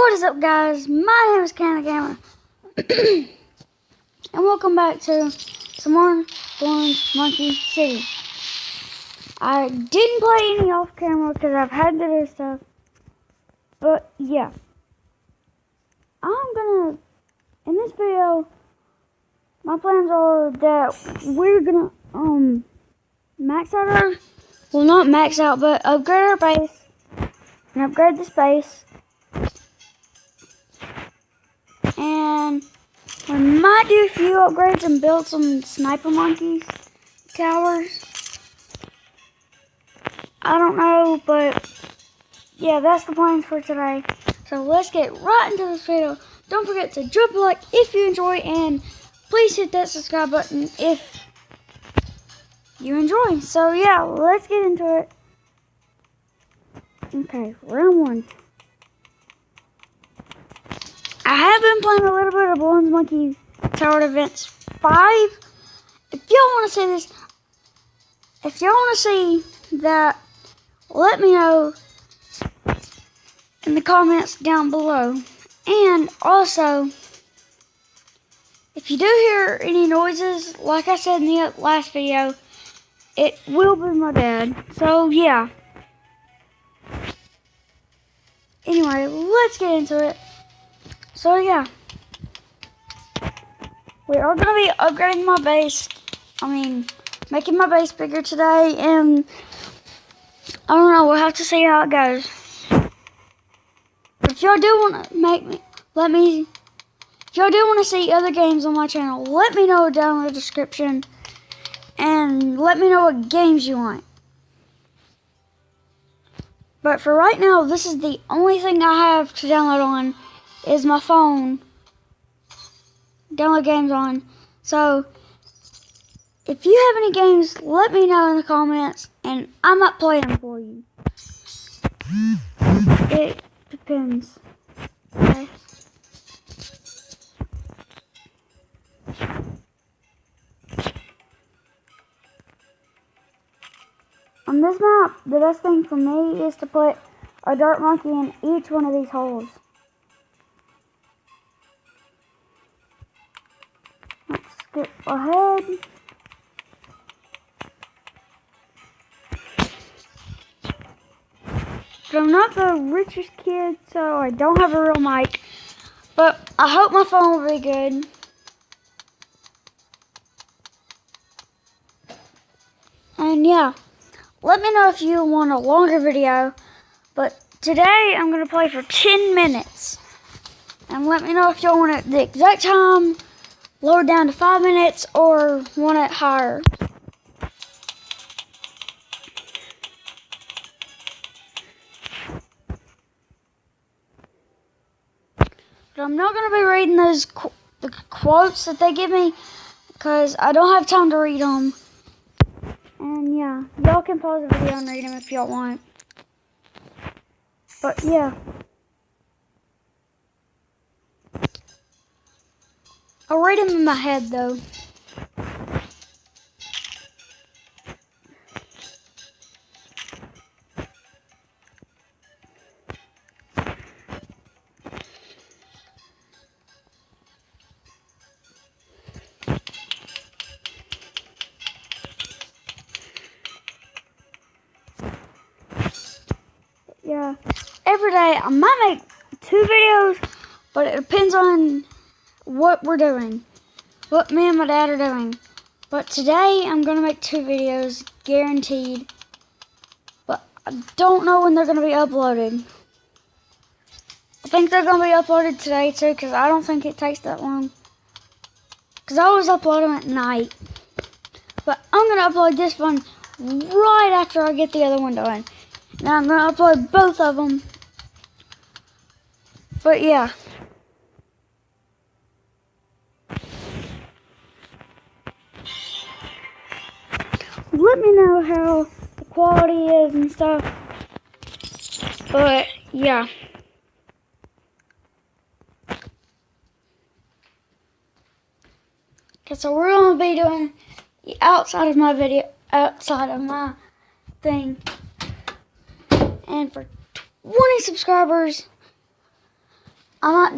What is up, guys? My name is Canada Gamer, and welcome back to some more Bloons Monkey City. I didn't play any off camera because I've had to do stuff, but yeah, in this video, my plans are that we're gonna max out our, well, not max out, but upgrade our base and upgrade the space. And we might do a few upgrades and build some sniper monkeys towers. I don't know, but yeah, that's the plans for today. So let's get right into this video. Don't forget to drop a like if you enjoy, and please hit that subscribe button if you enjoy. So yeah, let's get into it. Okay, round one. I have been playing a little bit of Bloons Monkey Tower Events 5. If y'all want to see this, if y'all want to see that, let me know in the comments down below. And also, if you do hear any noises, like I said in the last video, it will be my dad. So yeah. Anyway, let's get into it. So yeah, we are going to be upgrading my base, making my base bigger today, and I don't know, we'll have to see how it goes. But if y'all do want to if y'all do want to see other games on my channel, let me know down in the description, and let me know what games you want. But for right now, this is the only thing I have to download on, is my phone, download games on. So if you have any games, let me know in the comments, and I might play them for you. It depends. Okay. On this map, the best thing for me is to put a dart monkey in each one of these holes. Skip ahead. But I'm not the richest kid, so I don't have a real mic. But I hope my phone will be good. And yeah, let me know if you want a longer video. But today I'm going to play for 10 minutes. And let me know if y'all want it the exact time, lowered down to 5 minutes, or want it higher. But I'm not going to be reading the quotes that they give me, because I don't have time to read them. And yeah, y'all can pause the video and read them if y'all want. But yeah. I'll read them in my head, though. Yeah, every day I might make 2 videos, but it depends on what we're doing, what me and my dad are doing. But today I'm going to make 2 videos, guaranteed. But I don't know when they're going to be uploaded. I think they're going to be uploaded today too, because I don't think it takes that long. Because I always upload them at night. But I'm going to upload this one right after I get the other one done. Now I'm going to upload both of them. But yeah. Let me know how the quality is and stuff. But yeah. Okay, so we're going to be doing the outside of my thing. And for 20 subscribers, I'm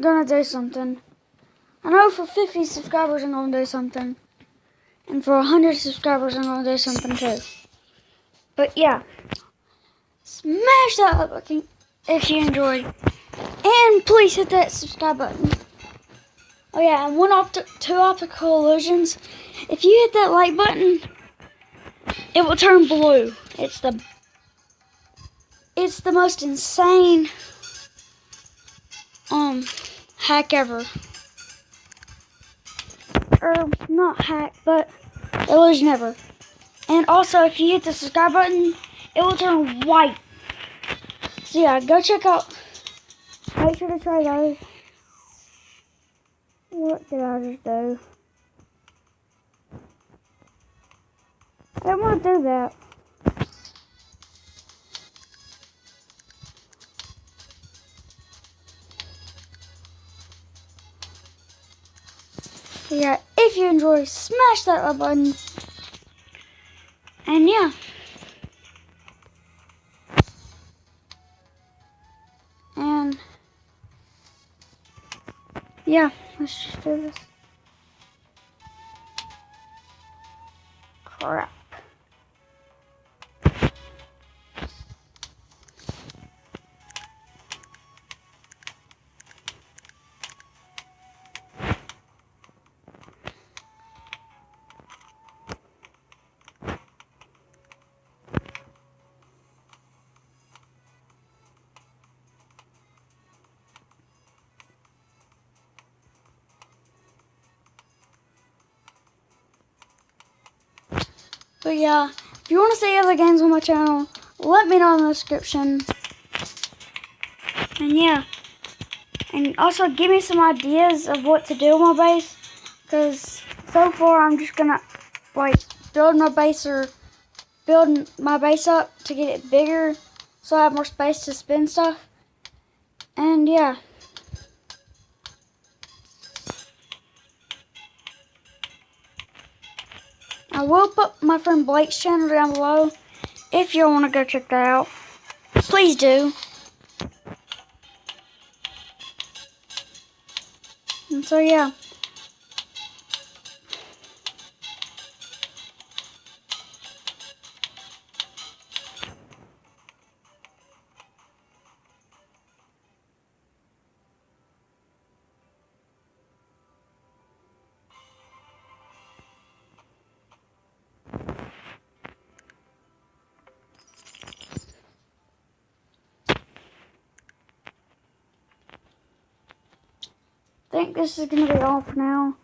gonna do something. I know for 50 subscribers I'm gonna do something. And for 100 subscribers I'm gonna do something too. But yeah. Smash that like button if you enjoyed. And please hit that subscribe button. Oh yeah, and two optical illusions. If you hit that like button, it will turn blue. It's the most insane hack ever. Or not hack, but illusion ever. And also if you hit the subscribe button, it will turn white. So yeah, go check out. Make sure to try those. What did I just do? I don't want to do that. So yeah, if you enjoy, smash that like button. And yeah. And yeah, let's just do this. Crap. But yeah, if you want to see other games on my channel, let me know in the description. And yeah, and also give me some ideas of what to do on my base, because so far I'm just gonna like build my base up to get it bigger, so I have more space to spin stuff. And yeah. I will put my friend Blake's channel down below if you want to go check that out. Please do. And so yeah. I think this is going to be all for now.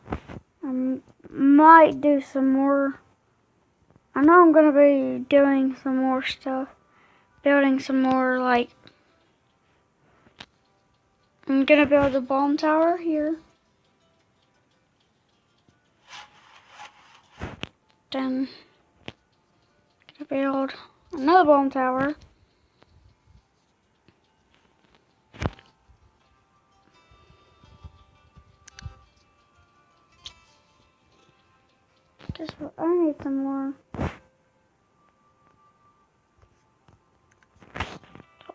I might do some more. I know I'm going to be doing some more stuff. Building some more, like, I'm going to build a bomb tower here. Then, going to build another bomb tower. Guess what? I need some more.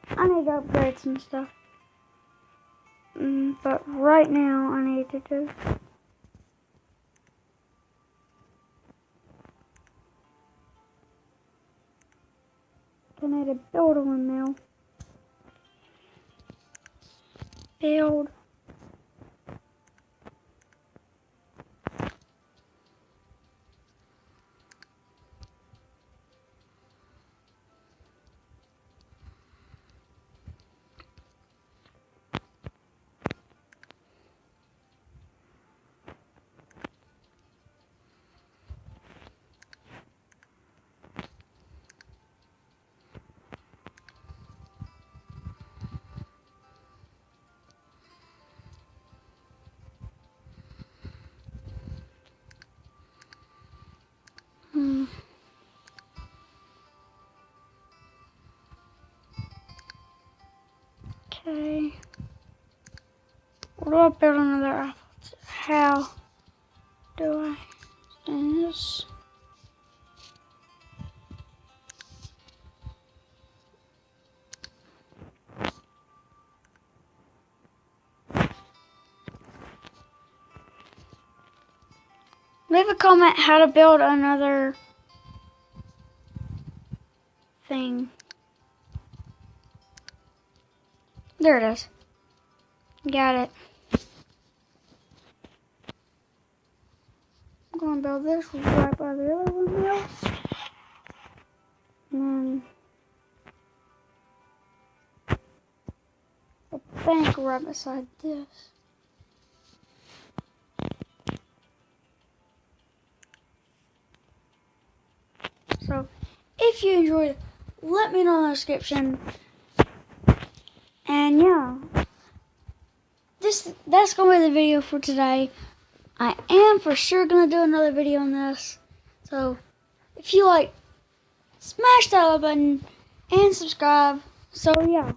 I need to upgrade some stuff. But right now, I need to do. I need to build a windmill. Build. Okay. What do I build another apple? How do I do this? Leave a comment how to build another thing. There it is. Got it. I'm going to build this right by the other windmill. And a bank right beside this. So, if you enjoyed it, let me know in the description. And yeah, that's going to be the video for today. I am for sure going to do another video on this. So, if you like, smash that like button and subscribe. So, yeah.